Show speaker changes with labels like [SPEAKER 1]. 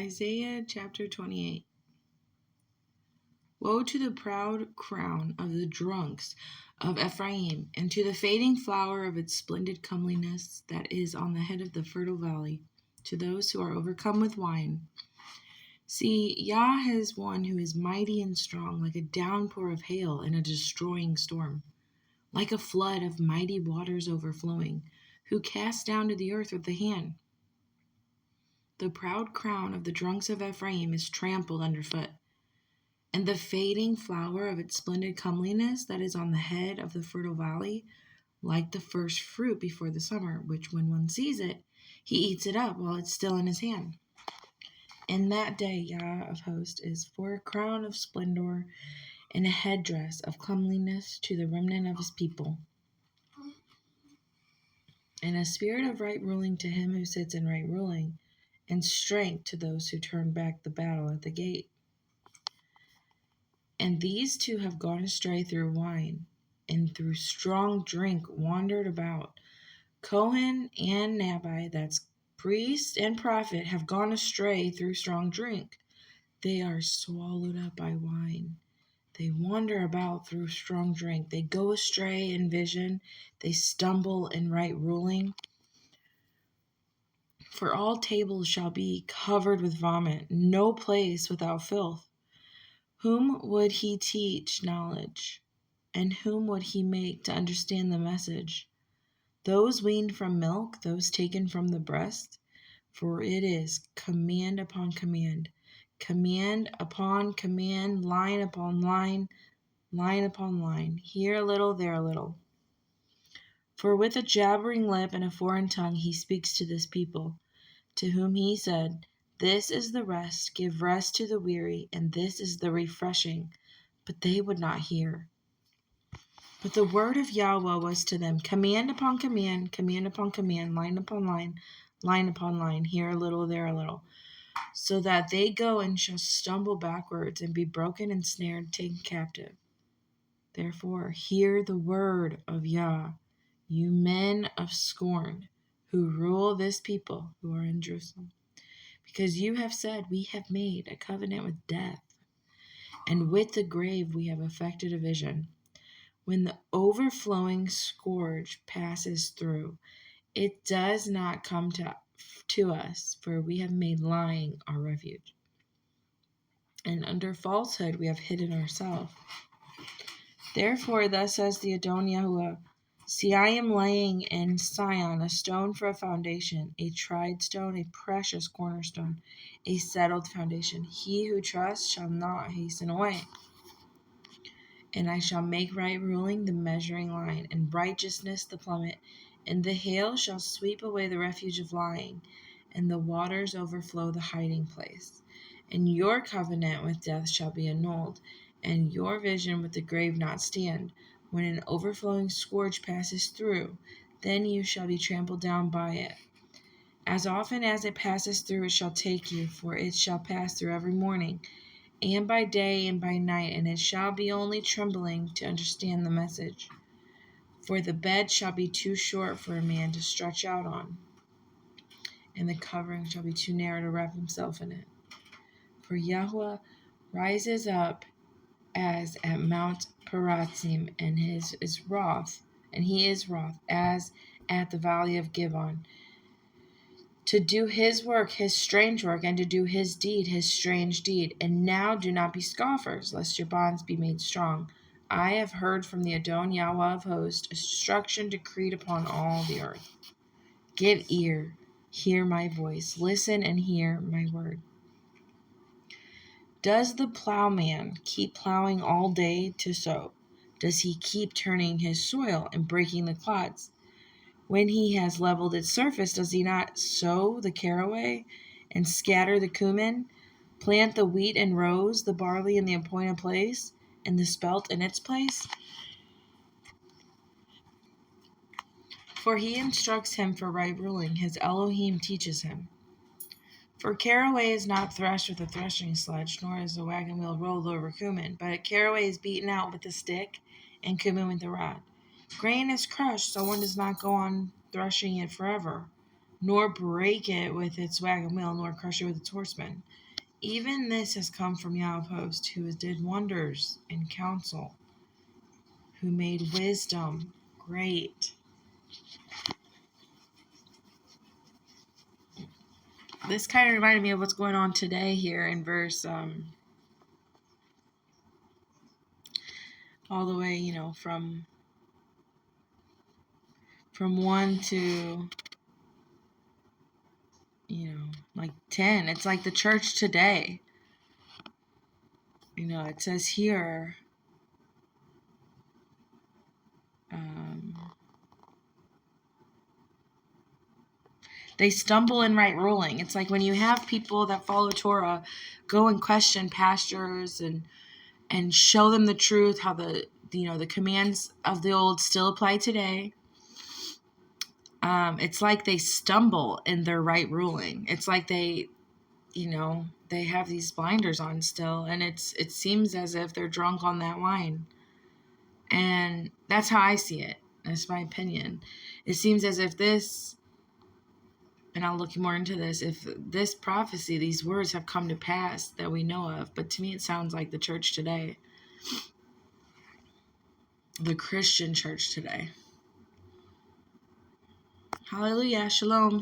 [SPEAKER 1] Isaiah chapter 28. Woe to the proud crown of the drunks of Ephraim, and to the fading flower of its splendid comeliness that is on the head of the fertile valley, to those who are overcome with wine. See, Yah has one who is mighty and strong, like a downpour of hail in a destroying storm, like a flood of mighty waters overflowing, who casts down to the earth with the hand. The proud crown of the drunks of Ephraim is trampled underfoot, and the fading flower of its splendid comeliness that is on the head of the fertile valley, like the first fruit before the summer, which when one sees it, he eats it up while it's still in his hand. In that day Yah of hosts is for a crown of splendor and a headdress of comeliness to the remnant of his people, and a spirit of right ruling to him who sits in right ruling, and strength to those who turn back the battle at the gate. And these two have gone astray through wine, and through strong drink wandered about. Cohen and Nabai, that's priest and prophet, have gone astray through strong drink. They are swallowed up by wine. They wander about through strong drink. They go astray in vision. They stumble in right ruling. For all tables shall be covered with vomit, no place without filth. Whom would he teach knowledge? And whom would he make to understand the message? Those weaned from milk, those taken from the breast? For it is command upon command, command upon command, line upon line, line upon line, here a little, there a little. For with a jabbering lip and a foreign tongue he speaks to this people, to whom he said, This is the rest, give rest to the weary, and this is the refreshing. But they would not hear. But the word of Yahweh was to them, command upon command, command upon command, line upon line, line upon line, here a little, there a little, so that they go and shall stumble backwards and be broken and snared, taken captive. Therefore, hear the word of Yah, you men of scorn, who rule this people who are in Jerusalem. Because you have said, we have made a covenant with death, and with the grave we have effected a vision. When the overflowing scourge passes through, it does not come to us, for we have made lying our refuge. And under falsehood we have hidden ourselves. Therefore, thus says the Adon Yahuwah, See, I am laying in Sion a stone for a foundation, a tried stone, a precious cornerstone, a settled foundation. He who trusts shall not hasten away. And I shall make right ruling the measuring line, and righteousness the plummet. And the hail shall sweep away the refuge of lying, and the waters overflow the hiding place. And your covenant with death shall be annulled, and your vision with the grave not stand. When an overflowing scourge passes through, then you shall be trampled down by it. As often as it passes through, it shall take you, for it shall pass through every morning, and by day and by night, and it shall be only trembling to understand the message. For the bed shall be too short for a man to stretch out on, and the covering shall be too narrow to wrap himself in it. For Yahweh rises up as at Mount Perazim, and he is wroth, as at the valley of Givon, to do his work, his strange work, and to do his deed, his strange deed. And now do not be scoffers, lest your bonds be made strong. I have heard from the Adon Yahweh of hosts, destruction decreed upon all the earth. Give ear, hear my voice, listen and hear my word. Does the plowman keep plowing all day to sow? Does he keep turning his soil and breaking the clods? When he has leveled its surface, does he not sow the caraway and scatter the cumin, plant the wheat in rows, the barley in the appointed place, and the spelt in its place? For he instructs him for right ruling, his Elohim teaches him. For caraway is not threshed with a threshing sledge, nor is the wagon wheel rolled over cumin, but caraway is beaten out with a stick, and cumin with a rod. Grain is crushed, so one does not go on threshing it forever. nor break it with its wagon wheel, nor crush it with its horsemen. Even this has come from Yah of hosts, who did wonders in counsel, who made wisdom great. This kind of reminded me of what's going on today here in verse all the way, from 1 to like 10. It's like the church today. It says here, they stumble in right ruling. It's like when you have people that follow Torah go and question pastors and show them the truth, how the commands of the old still apply today. It's like they stumble in their right ruling. It's like they have these blinders on still, and it seems as if they're drunk on that wine. And that's how I see it. That's my opinion. It seems as if this, and I'll look more into this, if this prophecy, these words have come to pass that we know of. But to me, it sounds like the church today. The Christian church today. Hallelujah. Shalom.